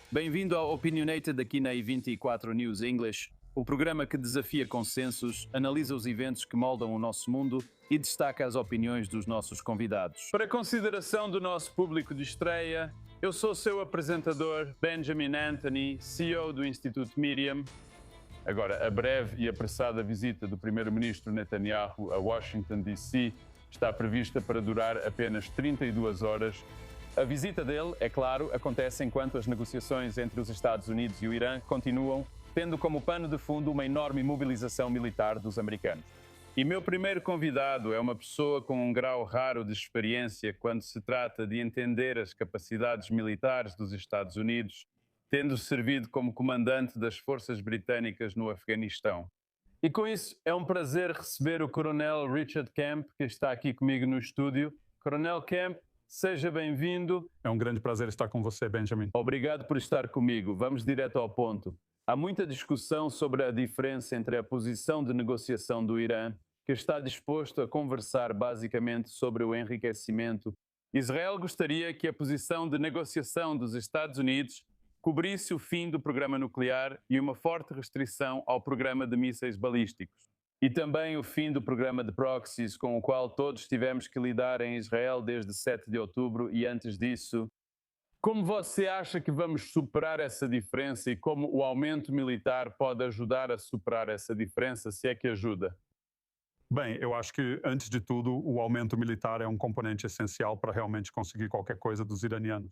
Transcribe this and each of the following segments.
Bem-vindo ao Opinionated aqui na I24 News English, o programa que desafia consensos, analisa os eventos que moldam o nosso mundo e destaca as opiniões dos nossos convidados. Para consideração do nosso público de estreia, eu sou seu apresentador, Benjamin Anthony, CEO do Instituto Miriam. Agora, a breve e apressada visita do primeiro-ministro Netanyahu a Washington, D.C. está prevista para durar apenas 32 horas. A visita dele, é claro, acontece enquanto as negociações entre os Estados Unidos e o Irã continuam, tendo como pano de fundo uma enorme mobilização militar dos americanos. E meu primeiro convidado é uma pessoa com um grau raro de experiência quando se trata de entender as capacidades militares dos Estados Unidos, tendo servido como comandante das forças britânicas no Afeganistão. E com isso, é um prazer receber o Coronel Richard Kemp, que está aqui comigo no estúdio. Coronel Kemp, seja bem-vindo. É um grande prazer estar com você, Benjamin. Obrigado por estar comigo. Vamos direto ao ponto. Há muita discussão sobre a diferença entre a posição de negociação do Irã, que está disposto a conversar basicamente sobre o enriquecimento. Israel gostaria que a posição de negociação dos Estados Unidos cobrisse o fim do programa nuclear e uma forte restrição ao programa de mísseis balísticos. E também o fim do programa de proxies, com o qual todos tivemos que lidar em Israel desde 7 de outubro e antes disso. Como você acha que vamos superar essa diferença e como o aumento militar pode ajudar a superar essa diferença, se é que ajuda? Bem, eu acho que, antes de tudo, o aumento militar é um componente essencial para realmente conseguir qualquer coisa dos iranianos.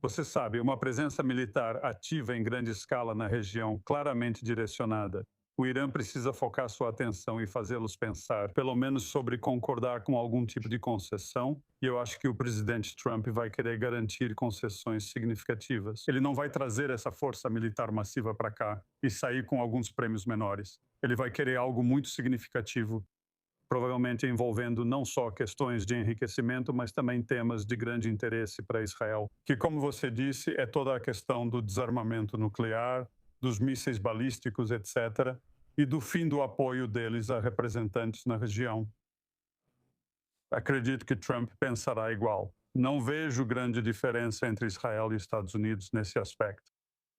Você sabe, uma presença militar ativa em grande escala na região, claramente direcionada. O Irã precisa focar sua atenção e fazê-los pensar, pelo menos sobre concordar com algum tipo de concessão, e eu acho que o presidente Trump vai querer garantir concessões significativas. Ele não vai trazer essa força militar massiva para cá e sair com alguns prêmios menores. Ele vai querer algo muito significativo, provavelmente envolvendo não só questões de enriquecimento, mas também temas de grande interesse para Israel, que, como você disse, é toda a questão do desarmamento nuclear, dos mísseis balísticos, etc., e do fim do apoio deles a representantes na região. Acredito que Trump pensará igual. Não vejo grande diferença entre Israel e Estados Unidos nesse aspecto.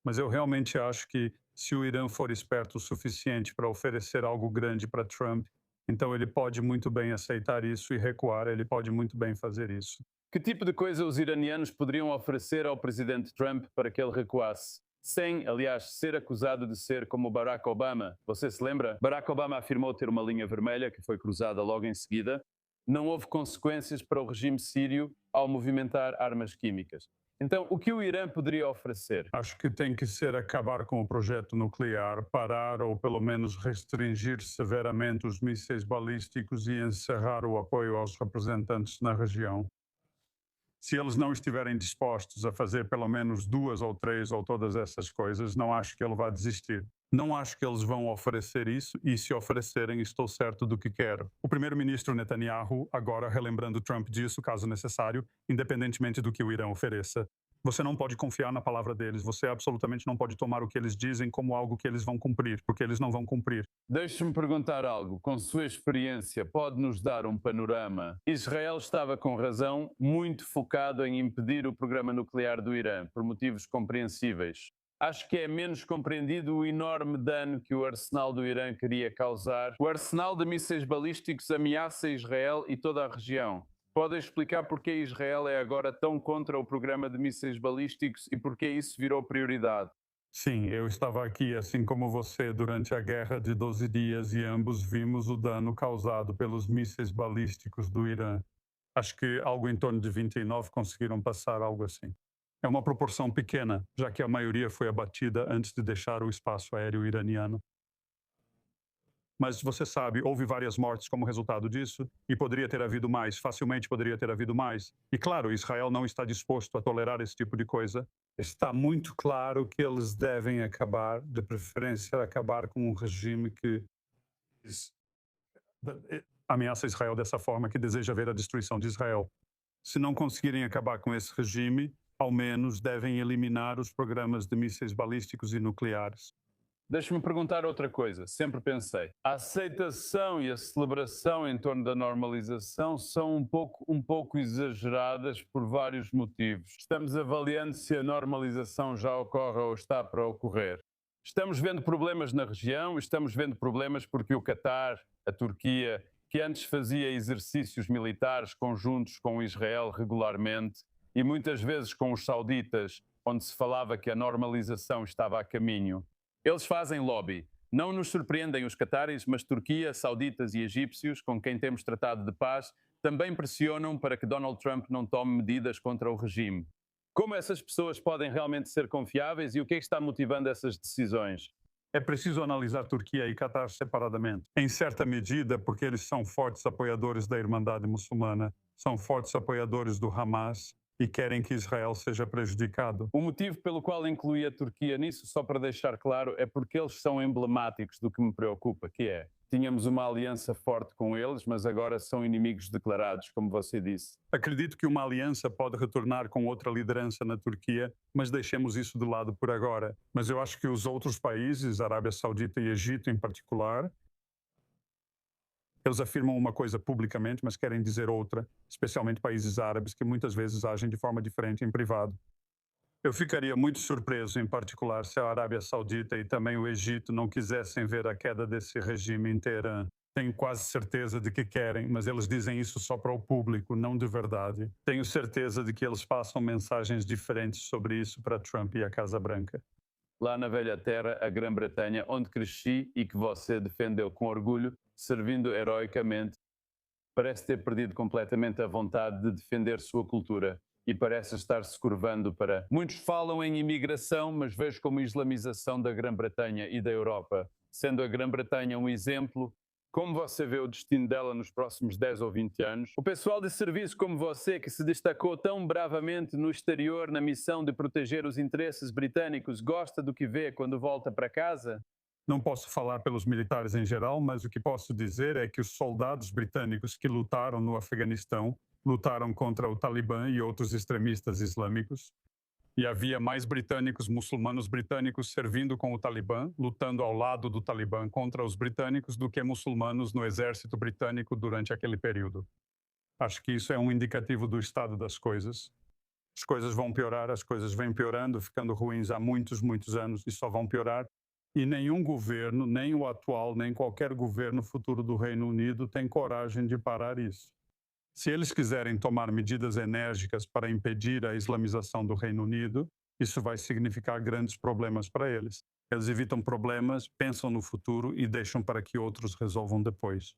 Mas eu realmente acho que, se o Irã for esperto o suficiente para oferecer algo grande para Trump, então ele pode muito bem aceitar isso e recuar, ele pode muito bem fazer isso. Que tipo de coisa os iranianos poderiam oferecer ao presidente Trump para que ele recuasse? Sem, aliás, ser acusado de ser como Barack Obama. Você se lembra? Barack Obama afirmou ter uma linha vermelha que foi cruzada logo em seguida. Não houve consequências para o regime sírio ao movimentar armas químicas. Então, o que o Irã poderia oferecer? Acho que tem que ser acabar com o projeto nuclear, parar ou pelo menos restringir severamente os mísseis balísticos e encerrar o apoio aos representantes na região. Se eles não estiverem dispostos a fazer pelo menos 2 ou 3 ou todas essas coisas, não acho que ele vá desistir. Não acho que eles vão oferecer isso e, se oferecerem, estou certo do que quero. O primeiro-ministro Netanyahu, agora relembrando Trump disso, caso necessário, independentemente do que o Irã ofereça, você não pode confiar na palavra deles, você absolutamente não pode tomar o que eles dizem como algo que eles vão cumprir, porque eles não vão cumprir. Deixe-me perguntar algo. Com sua experiência, pode nos dar um panorama? Israel estava, com razão, muito focado em impedir o programa nuclear do Irã, por motivos compreensíveis. Acho que é menos compreendido o enorme dano que o arsenal do Irã queria causar. O arsenal de mísseis balísticos ameaça Israel e toda a região. Pode explicar porque Israel é agora tão contra o programa de mísseis balísticos e porque isso virou prioridade? Sim, eu estava aqui, assim como você, durante a guerra de 12 dias e ambos vimos o dano causado pelos mísseis balísticos do Irã. Acho que algo em torno de 29 conseguiram passar, algo assim. É uma proporção pequena, já que a maioria foi abatida antes de deixar o espaço aéreo iraniano. Mas você sabe, houve várias mortes como resultado disso, e poderia ter havido mais, facilmente poderia ter havido mais. E claro, Israel não está disposto a tolerar esse tipo de coisa. Está muito claro que eles devem acabar, de preferência, acabar com um regime que ameaça Israel dessa forma, que deseja ver a destruição de Israel. Se não conseguirem acabar com esse regime, ao menos devem eliminar os programas de mísseis balísticos e nucleares. Deixa-me perguntar outra coisa. Sempre pensei. A aceitação e a celebração em torno da normalização são um pouco exageradas por vários motivos. Estamos avaliando se a normalização já ocorre ou está para ocorrer. Estamos vendo problemas na região, estamos vendo problemas porque o Catar, a Turquia, que antes fazia exercícios militares conjuntos com Israel regularmente e muitas vezes com os sauditas, onde se falava que a normalização estava a caminho. Eles fazem lobby. Não nos surpreendem os cataris, mas Turquia, sauditas e egípcios, com quem temos tratado de paz, também pressionam para que Donald Trump não tome medidas contra o regime. Como essas pessoas podem realmente ser confiáveis e o que é que está motivando essas decisões? É preciso analisar Turquia e Catar separadamente. Em certa medida, porque eles são fortes apoiadores da Irmandade Muçulmana, são fortes apoiadores do Hamas e querem que Israel seja prejudicado. O motivo pelo qual incluí a Turquia nisso, só para deixar claro, é porque eles são emblemáticos do que me preocupa, que é, tínhamos uma aliança forte com eles, mas agora são inimigos declarados, como você disse. Acredito que uma aliança pode retornar com outra liderança na Turquia, mas deixemos isso de lado por agora. Mas eu acho que os outros países, Arábia Saudita e Egito em particular, eles afirmam uma coisa publicamente, mas querem dizer outra, especialmente países árabes que muitas vezes agem de forma diferente em privado. Eu ficaria muito surpreso, em particular, se a Arábia Saudita e também o Egito não quisessem ver a queda desse regime em Teherã. Tenho quase certeza de que querem, mas eles dizem isso só para o público, não de verdade. Tenho certeza de que eles passam mensagens diferentes sobre isso para Trump e a Casa Branca. Lá na velha terra, a Grã-Bretanha, onde cresci e que você defendeu com orgulho, servindo heroicamente, parece ter perdido completamente a vontade de defender sua cultura e parece estar se curvando para... Muitos falam em imigração, mas vejo como islamização da Grã-Bretanha e da Europa, sendo a Grã-Bretanha um exemplo. Como você vê o destino dela nos próximos 10 ou 20 anos? O pessoal de serviço como você, que se destacou tão bravamente no exterior na missão de proteger os interesses britânicos, gosta do que vê quando volta para casa? Não posso falar pelos militares em geral, mas o que posso dizer é que os soldados britânicos que lutaram no Afeganistão lutaram contra o Talibã e outros extremistas islâmicos. E havia mais muçulmanos britânicos servindo com o Talibã, lutando ao lado do Talibã contra os britânicos, do que muçulmanos no exército britânico durante aquele período. Acho que isso é um indicativo do estado das coisas. As coisas vão piorar, as coisas vêm piorando, ficando ruins há muitos, muitos anos e só vão piorar. E nenhum governo, nem o atual, nem qualquer governo futuro do Reino Unido tem coragem de parar isso. Se eles quiserem tomar medidas enérgicas para impedir a islamização do Reino Unido, isso vai significar grandes problemas para eles. Eles evitam problemas, pensam no futuro e deixam para que outros resolvam depois.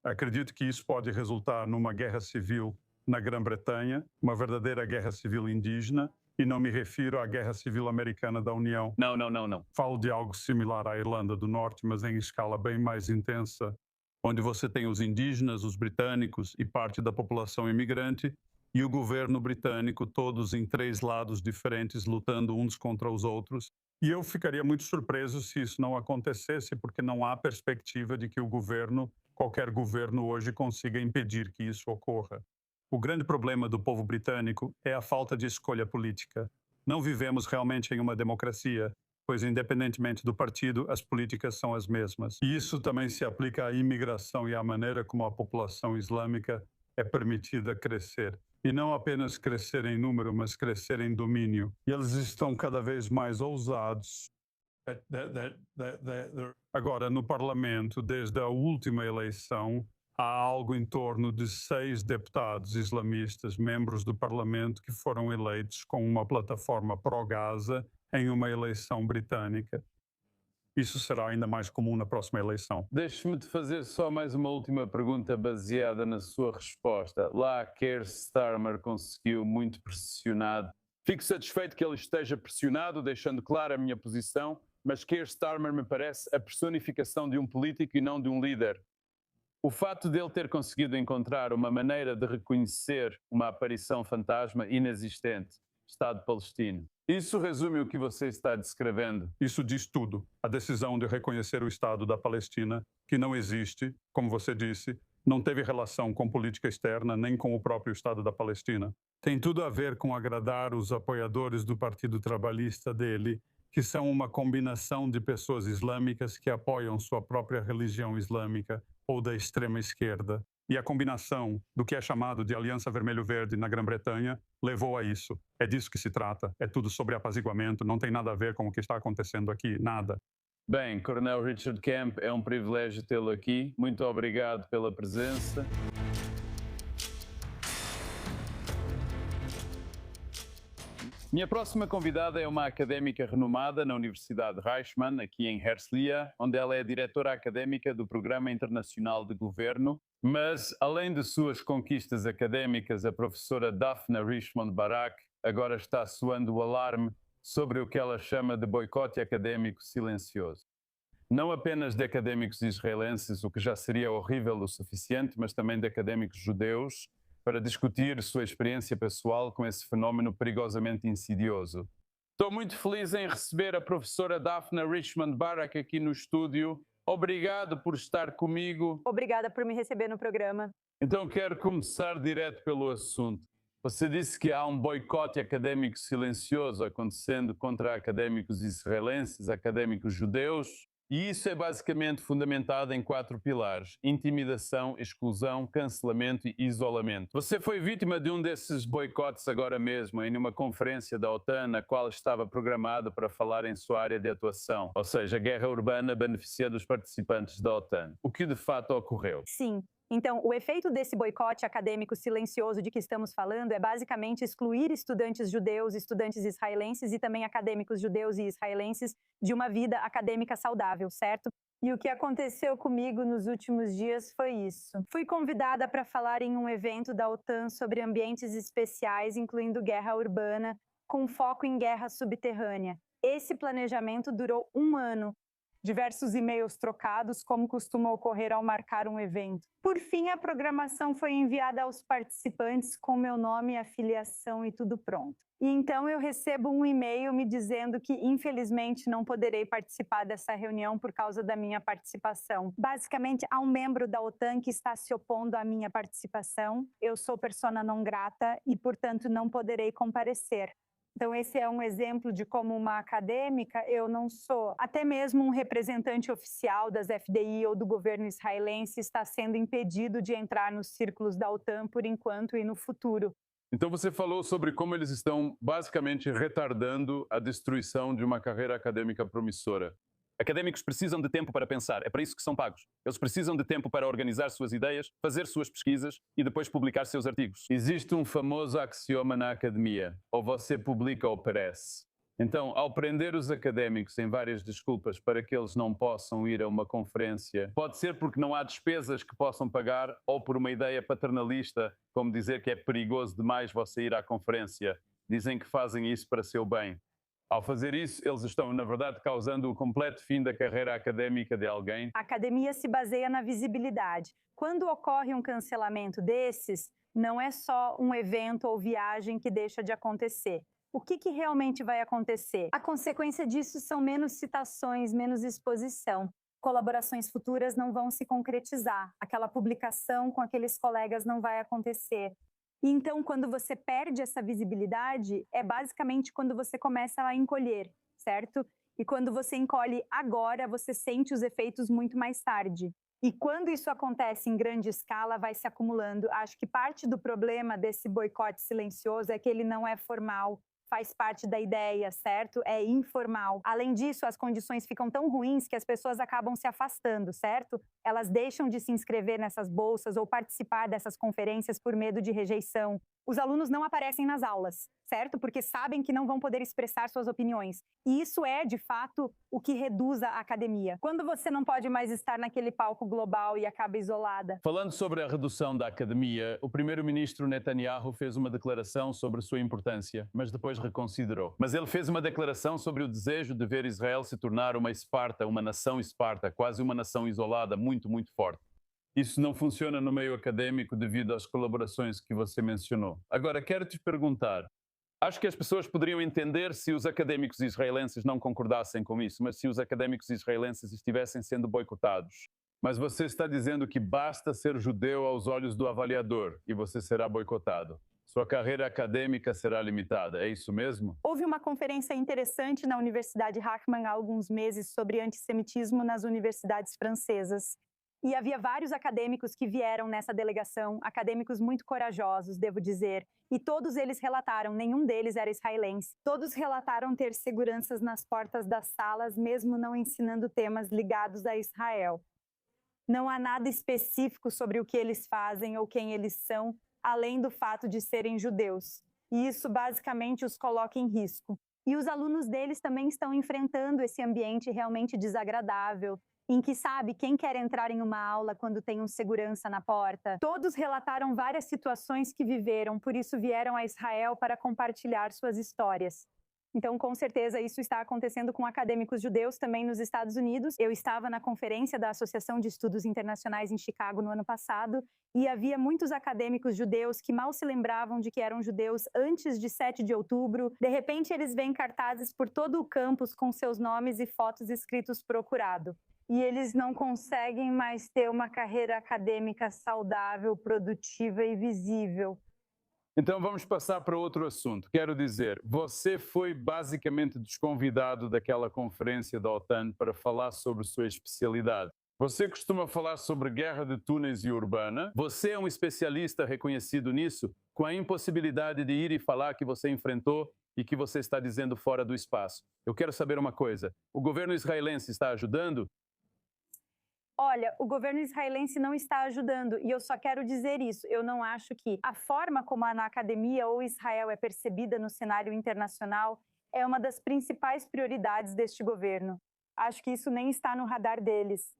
Acredito que isso pode resultar numa guerra civil na Grã-Bretanha, uma verdadeira guerra civil indígena, e não me refiro à guerra civil americana da União. Não. Falo de algo similar à Irlanda do Norte, mas em escala bem mais intensa, onde você tem os indígenas, os britânicos e parte da população imigrante, e o governo britânico, todos em 3 lados diferentes, lutando uns contra os outros. E eu ficaria muito surpreso se isso não acontecesse, porque não há perspectiva de que o governo, qualquer governo hoje, consiga impedir que isso ocorra. O grande problema do povo britânico é a falta de escolha política. Não vivemos realmente em uma democracia, pois, independentemente do partido, as políticas são as mesmas. E isso também se aplica à imigração e à maneira como a população islâmica é permitida crescer. E não apenas crescer em número, mas crescer em domínio. E eles estão cada vez mais ousados. Agora, no Parlamento, desde a última eleição, há algo em torno de 6 deputados islamistas, membros do Parlamento, que foram eleitos com uma plataforma pró-Gaza em uma eleição britânica. Isso será ainda mais comum na próxima eleição. Deixe-me te fazer só mais uma última pergunta baseada na sua resposta. Lá, Keir Starmer conseguiu muito pressionado. Fico satisfeito que ele esteja pressionado, deixando clara a minha posição, mas Keir Starmer me parece a personificação de um político e não de um líder. O fato dele ter conseguido encontrar uma maneira de reconhecer uma aparição fantasma inexistente, Estado palestino. Isso resume o que você está descrevendo. Isso diz tudo. A decisão de reconhecer o Estado da Palestina, que não existe, como você disse, não teve relação com política externa nem com o próprio Estado da Palestina. Tem tudo a ver com agradar os apoiadores do Partido Trabalhista dele, que são uma combinação de pessoas islâmicas que apoiam sua própria religião islâmica ou da extrema esquerda. E a combinação do que é chamado de Aliança Vermelho-Verde na Grã-Bretanha levou a isso. É disso que se trata. É tudo sobre apaziguamento, não tem nada a ver com o que está acontecendo aqui, nada. Bem, Coronel Richard Kemp, é um privilégio tê-lo aqui. Muito obrigado pela presença. Minha próxima convidada é uma académica renomada na Universidade Reichmann, aqui em Herzliya, onde ela é diretora académica do Programa Internacional de Governo. Mas, além de suas conquistas académicas, a professora Daphna Richmond Barak agora está soando o alarme sobre o que ela chama de boicote académico silencioso. Não apenas de académicos israelenses, o que já seria horrível o suficiente, mas também de académicos judeus, para discutir sua experiência pessoal com esse fenómeno perigosamente insidioso. Estou muito feliz em receber a professora Daphna Richmond Barak aqui no estúdio. Obrigado por estar comigo. Obrigada por me receber no programa. Então quero começar direto pelo assunto. Você disse que há um boicote académico silencioso acontecendo contra académicos israelenses, académicos judeus. E isso é basicamente fundamentado em 4 pilares: intimidação, exclusão, cancelamento e isolamento. Você foi vítima de um desses boicotes agora mesmo, em uma conferência da OTAN, na qual estava programado para falar em sua área de atuação, ou seja, a guerra urbana beneficiando os participantes da OTAN. O que de fato ocorreu? Sim. Então, o efeito desse boicote acadêmico silencioso de que estamos falando é basicamente excluir estudantes judeus, estudantes israelenses e também acadêmicos judeus e israelenses de uma vida acadêmica saudável, certo? E o que aconteceu comigo nos últimos dias foi isso. Fui convidada para falar em um evento da OTAN sobre ambientes especiais, incluindo guerra urbana, com foco em guerra subterrânea. Esse planejamento durou 1 ano. Diversos e-mails trocados, como costuma ocorrer ao marcar um evento. Por fim, a programação foi enviada aos participantes com meu nome, afiliação e tudo pronto. E então eu recebo um e-mail me dizendo que, infelizmente, não poderei participar dessa reunião por causa da minha participação. Basicamente, há um membro da OTAN que está se opondo à minha participação. Eu sou persona não grata e, portanto, não poderei comparecer. Então, esse é um exemplo de como uma acadêmica, eu não sou. Até mesmo um representante oficial das FDI ou do governo israelense está sendo impedido de entrar nos círculos da OTAN por enquanto e no futuro. Então você falou sobre como eles estão basicamente retardando a destruição de uma carreira acadêmica promissora. Académicos precisam de tempo para pensar, é para isso que são pagos. Eles precisam de tempo para organizar suas ideias, fazer suas pesquisas e depois publicar seus artigos. Existe um famoso axioma na academia: ou você publica ou perece. Então, ao prender os académicos em várias desculpas para que eles não possam ir a uma conferência, pode ser porque não há despesas que possam pagar ou por uma ideia paternalista, como dizer que é perigoso demais você ir à conferência. Dizem que fazem isso para seu bem. Ao fazer isso, eles estão, na verdade, causando o completo fim da carreira académica de alguém. A academia se baseia na visibilidade. Quando ocorre um cancelamento desses, não é só um evento ou viagem que deixa de acontecer. O que realmente vai acontecer? A consequência disso são menos citações, menos exposição. Colaborações futuras não vão se concretizar. Aquela publicação com aqueles colegas não vai acontecer. Então, quando você perde essa visibilidade, é basicamente quando você começa a encolher, certo? E quando você encolhe agora, você sente os efeitos muito mais tarde. E quando isso acontece em grande escala, vai se acumulando. Acho que parte do problema desse boicote silencioso é que ele não é formal, faz parte da ideia, certo? É informal. Além disso, as condições ficam tão ruins que as pessoas acabam se afastando, certo? Elas deixam de se inscrever nessas bolsas ou participar dessas conferências por medo de rejeição. Os alunos não aparecem nas aulas, certo? Porque sabem que não vão poder expressar suas opiniões. E isso é, de fato, o que reduz a academia. Quando você não pode mais estar naquele palco global e acaba isolada. Falando sobre a redução da academia, o primeiro-ministro Netanyahu fez uma declaração sobre sua importância, mas depois reconsiderou. Mas ele fez uma declaração sobre o desejo de ver Israel se tornar uma Esparta, uma nação Esparta, quase uma nação isolada, muito, muito forte. Isso não funciona no meio acadêmico devido às colaborações que você mencionou. Agora, quero te perguntar, acho que as pessoas poderiam entender se os académicos israelenses não concordassem com isso, mas se os académicos israelenses estivessem sendo boicotados. Mas você está dizendo que basta ser judeu aos olhos do avaliador e você será boicotado. Sua carreira acadêmica será limitada, é isso mesmo? Houve uma conferência interessante na Universidade Rachman há alguns meses sobre antissemitismo nas universidades francesas. E havia vários acadêmicos que vieram nessa delegação, acadêmicos muito corajosos, devo dizer, e todos eles relataram, nenhum deles era israelense. Todos relataram ter seguranças nas portas das salas, mesmo não ensinando temas ligados a Israel. Não há nada específico sobre o que eles fazem ou quem eles são, além do fato de serem judeus. E isso basicamente os coloca em risco. E os alunos deles também estão enfrentando esse ambiente realmente desagradável, em que sabe quem quer entrar em uma aula quando tem um segurança na porta. Todos relataram várias situações que viveram, por isso vieram a Israel para compartilhar suas histórias. Então, com certeza, isso está acontecendo com acadêmicos judeus também nos Estados Unidos. Eu estava na conferência da Associação de Estudos Internacionais em Chicago no ano passado e havia muitos acadêmicos judeus que mal se lembravam de que eram judeus antes de 7 de outubro. De repente, eles veem cartazes por todo o campus com seus nomes e fotos escritos procurado. E eles não conseguem mais ter uma carreira acadêmica saudável, produtiva e visível. Então vamos passar para outro assunto. Quero dizer, você foi basicamente desconvidado daquela conferência da OTAN para falar sobre sua especialidade. Você costuma falar sobre guerra de túneis e urbana. Você é um especialista reconhecido nisso, com a impossibilidade de ir e falar que você enfrentou e que você está dizendo fora do espaço. Eu quero saber uma coisa. O governo israelense está ajudando? Olha, o governo israelense não está ajudando, e eu só quero dizer isso. Eu não acho que a forma como a academia ou Israel é percebida no cenário internacional é uma das principais prioridades deste governo. Acho que isso nem está no radar deles.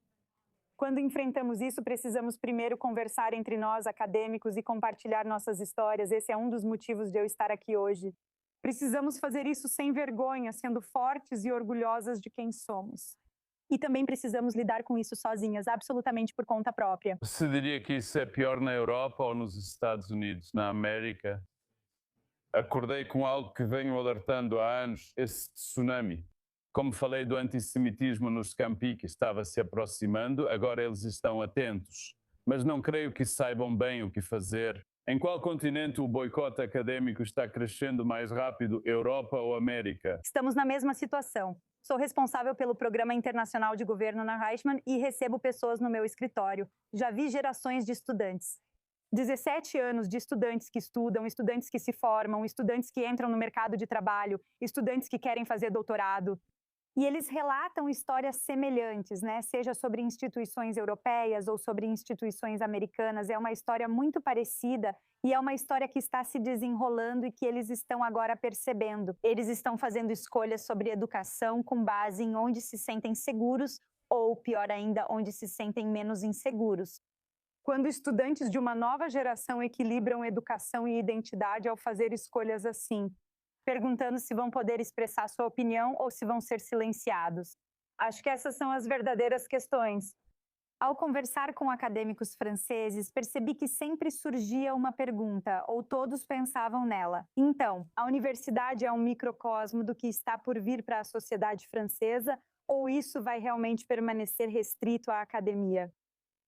Quando enfrentamos isso, precisamos primeiro conversar entre nós, acadêmicos, e compartilhar nossas histórias. Esse é um dos motivos de eu estar aqui hoje. Precisamos fazer isso sem vergonha, sendo fortes e orgulhosas de quem somos. E também precisamos lidar com isso sozinhas, absolutamente por conta própria. Você diria que isso é pior na Europa ou nos Estados Unidos, na América? Acordei com algo que venho alertando há anos, esse tsunami. Como falei do antissemitismo nos campi que estava se aproximando, agora eles estão atentos. Mas não creio que saibam bem o que fazer. Em qual continente o boicote acadêmico está crescendo mais rápido, Europa ou América? Estamos na mesma situação. Sou responsável pelo Programa Internacional de Governo na Reichmann e recebo pessoas no meu escritório. Já vi gerações de estudantes. 17 anos de estudantes que estudam, estudantes que se formam, estudantes que entram no mercado de trabalho, estudantes que querem fazer doutorado. E eles relatam histórias semelhantes, né? Seja sobre instituições europeias ou sobre instituições americanas. É uma história muito parecida e é uma história que está se desenrolando e que eles estão agora percebendo. Eles estão fazendo escolhas sobre educação com base em onde se sentem seguros ou, pior ainda, onde se sentem menos inseguros. Quando estudantes de uma nova geração equilibram educação e identidade ao fazer escolhas assim, perguntando se vão poder expressar sua opinião ou se vão ser silenciados. Acho que essas são as verdadeiras questões. Ao conversar com acadêmicos franceses, percebi que sempre surgia uma pergunta, ou todos pensavam nela. Então, a universidade é um microcosmo do que está por vir para a sociedade francesa, ou isso vai realmente permanecer restrito à academia?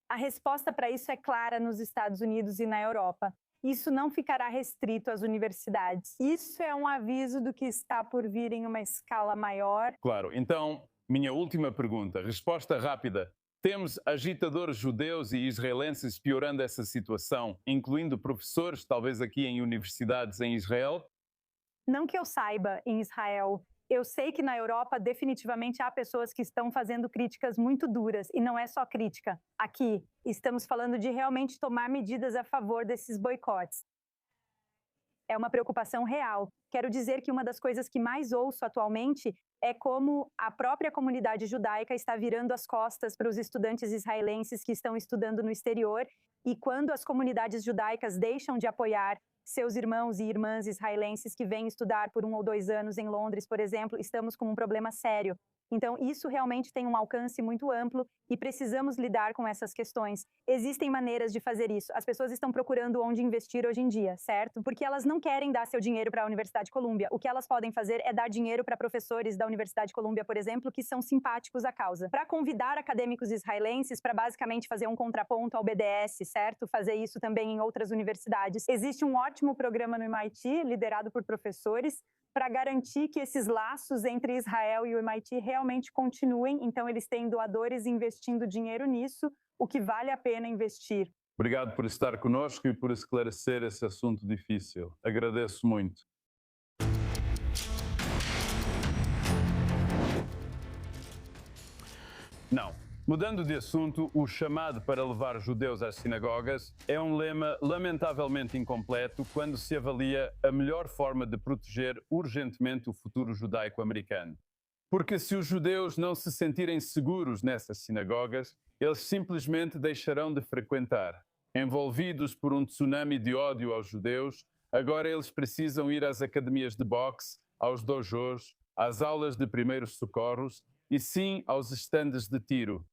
A resposta para isso é clara nos Estados Unidos e na Europa. Isso não ficará restrito às universidades. Isso é um aviso do que está por vir em uma escala maior. Claro. Então, minha última pergunta, resposta rápida. Temos agitadores judeus e israelenses piorando essa situação, incluindo professores, talvez aqui em universidades em Israel? Não que eu saiba, em Israel. Eu sei que na Europa definitivamente há pessoas que estão fazendo críticas muito duras, e não é só crítica. Aqui, estamos falando de realmente tomar medidas a favor desses boicotes. É uma preocupação real. Quero dizer que uma das coisas que mais ouço atualmente é como a própria comunidade judaica está virando as costas para os estudantes israelenses que estão estudando no exterior, e quando as comunidades judaicas deixam de apoiar seus irmãos e irmãs israelenses que vêm estudar por 1 ou 2 anos em Londres, por exemplo, estamos com um problema sério. Então, isso realmente tem um alcance muito amplo e precisamos lidar com essas questões. Existem maneiras de fazer isso. As pessoas estão procurando onde investir hoje em dia, certo? Porque elas não querem dar seu dinheiro para a Universidade de Colômbia. O que elas podem fazer é dar dinheiro para professores da Universidade de Colômbia, por exemplo, que são simpáticos à causa. Para convidar acadêmicos israelenses para basicamente fazer um contraponto ao BDS, certo? Fazer isso também em outras universidades. Existe um ótimo programa no MIT, liderado por professores, para garantir que esses laços entre Israel e o MIT realmente continuem. Então, eles têm doadores investindo dinheiro nisso, o que vale a pena investir. Obrigado por estar conosco e por esclarecer esse assunto difícil. Agradeço muito. Não. Mudando de assunto, o chamado para levar judeus às sinagogas é um lema lamentavelmente incompleto quando se avalia a melhor forma de proteger urgentemente o futuro judaico-americano. Porque se os judeus não se sentirem seguros nessas sinagogas, eles simplesmente deixarão de frequentar. Envolvidos por um tsunami de ódio aos judeus, agora eles precisam ir às academias de boxe, aos dojos, às aulas de primeiros socorros e sim aos estandes de tiro.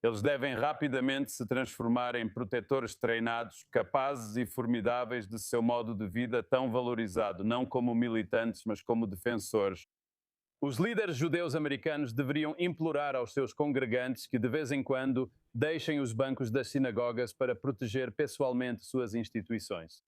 Eles devem rapidamente se transformar em protetores treinados, capazes e formidáveis de seu modo de vida tão valorizado, não como militantes, mas como defensores. Os líderes judeus americanos deveriam implorar aos seus congregantes que, de vez em quando, deixem os bancos das sinagogas para proteger pessoalmente suas instituições.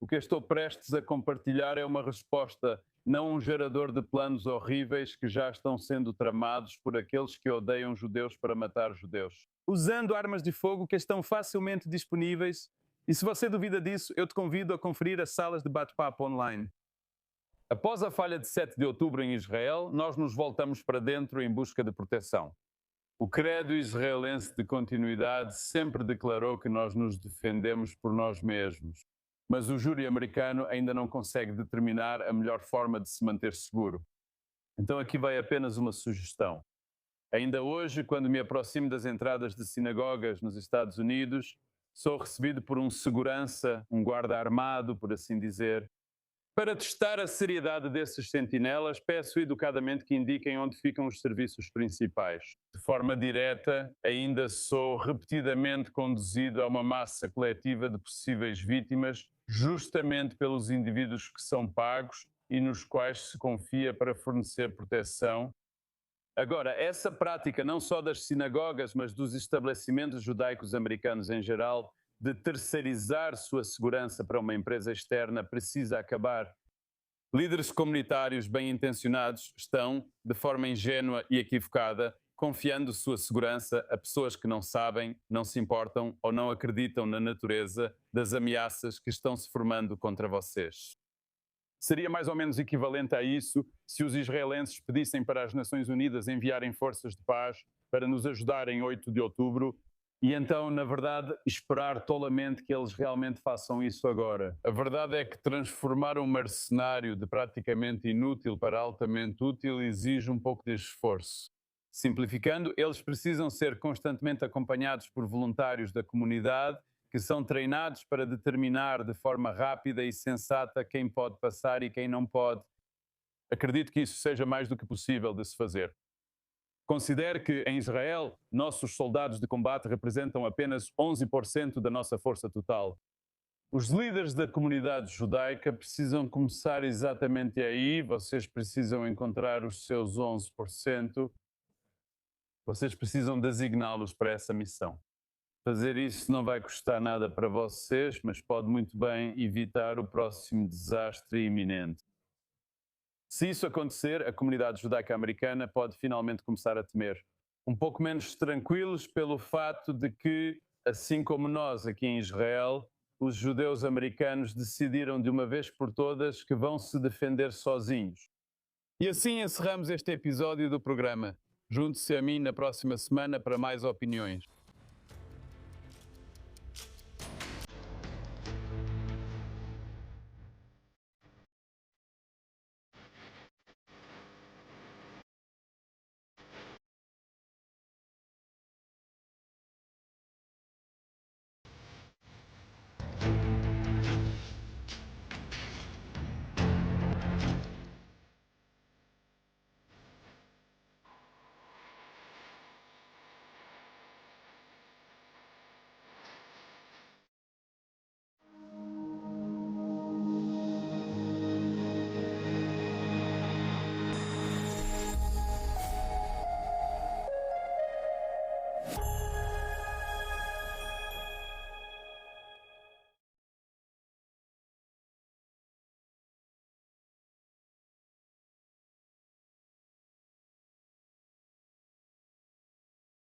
O que eu estou prestes a compartilhar é uma resposta, não um gerador de planos horríveis que já estão sendo tramados por aqueles que odeiam judeus para matar judeus. Usando armas de fogo que estão facilmente disponíveis, e se você duvida disso, eu te convido a conferir as salas de bate-papo online. Após a falha de 7 de outubro em Israel, nós nos voltamos para dentro em busca de proteção. O credo israelense de continuidade sempre declarou que nós nos defendemos por nós mesmos. Mas o júri americano ainda não consegue determinar a melhor forma de se manter seguro. Então aqui vai apenas uma sugestão. Ainda hoje, quando me aproximo das entradas de sinagogas nos Estados Unidos, sou recebido por um segurança, um guarda armado, por assim dizer. Para testar a seriedade desses sentinelas, peço educadamente que indiquem onde ficam os serviços principais. De forma direta, ainda sou repetidamente conduzido a uma massa coletiva de possíveis vítimas, justamente pelos indivíduos que são pagos e nos quais se confia para fornecer proteção. Agora, essa prática não só das sinagogas, mas dos estabelecimentos judaicos americanos em geral, de terceirizar sua segurança para uma empresa externa precisa acabar. Líderes comunitários bem-intencionados estão, de forma ingênua e equivocada, confiando sua segurança a pessoas que não sabem, não se importam ou não acreditam na natureza das ameaças que estão se formando contra vocês. Seria mais ou menos equivalente a isso se os israelenses pedissem para as Nações Unidas enviarem forças de paz para nos ajudar em 8 de outubro e então, na verdade, esperar tolamente que eles realmente façam isso agora. A verdade é que transformar um mercenário de praticamente inútil para altamente útil exige um pouco de esforço. Simplificando, eles precisam ser constantemente acompanhados por voluntários da comunidade que são treinados para determinar de forma rápida e sensata quem pode passar e quem não pode. Acredito que isso seja mais do que possível de se fazer. Considere que, em Israel, nossos soldados de combate representam apenas 11% da nossa força total. Os líderes da comunidade judaica precisam começar exatamente aí, vocês precisam encontrar os seus 11%, vocês precisam designá-los para essa missão. Fazer isso não vai custar nada para vocês, mas pode muito bem evitar o próximo desastre iminente. Se isso acontecer, a comunidade judaica americana pode finalmente começar a temer. Um pouco menos tranquilos pelo fato de que, assim como nós aqui em Israel, os judeus americanos decidiram de uma vez por todas que vão se defender sozinhos. E assim encerramos este episódio do programa. Junte-se a mim na próxima semana para mais opiniões.